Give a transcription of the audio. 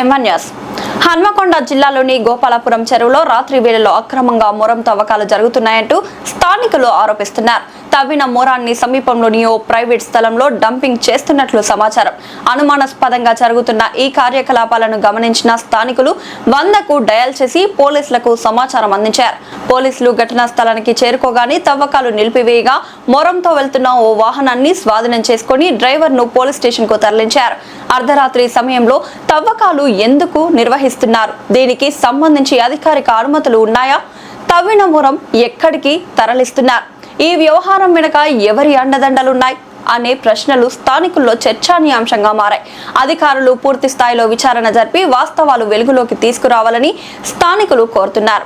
MNS Hanamkonda జిల్లాలోని గోపాలపురం చెరువులో రాత్రి వేళలో అక్రమంగా మొరం తవ్వకాలు జరుగుతున్నాయంటూ స్థానికులు ఆరోపిస్తున్నారు. తవ్విన మొరాన్ని సమీపంలోని ఓ ప్రైవేట్ స్థలంలో డంపింగ్ చేస్తున్నట్లు సమాచారం. అనుమానాస్పదంగా జరుగుతున్న ఈ కార్యకలాపాలను గమనించిన స్థానికులు 100కు డయల్ చేసి పోలీసులకు సమాచారం అందించారు. పోలీసులు ఘటనా స్థలానికి చేరుకోగానే తవ్వకాలు నిలిపివేయగా మొరంతో వెళ్తున్న ఓ వాహనాన్ని స్వాధీనం చేసుకుని డ్రైవర్ను పోలీస్ స్టేషన్ కు తరలించారు. అర్ధరాత్రి సమయంలో తవ్వకాలు ఎందుకు నిర్వహిస్తున్నారు? దీనికి సంబంధించి అధికారిక అనుమతులు ఉన్నాయా? తవ్విన మొరం ఎక్కడికి తరలిస్తున్నారు? ఈ వ్యవహారం వెనుక ఎవరి అండదండలున్నాయి అనే ప్రశ్నలు స్థానికుల్లో చర్చానీయాంశంగా మారాయి. అధికారులు పూర్తి స్థాయిలో విచారణ జరిపి వాస్తవాలు వెలుగులోకి తీసుకురావాలని స్థానికులు కోరుతున్నారు.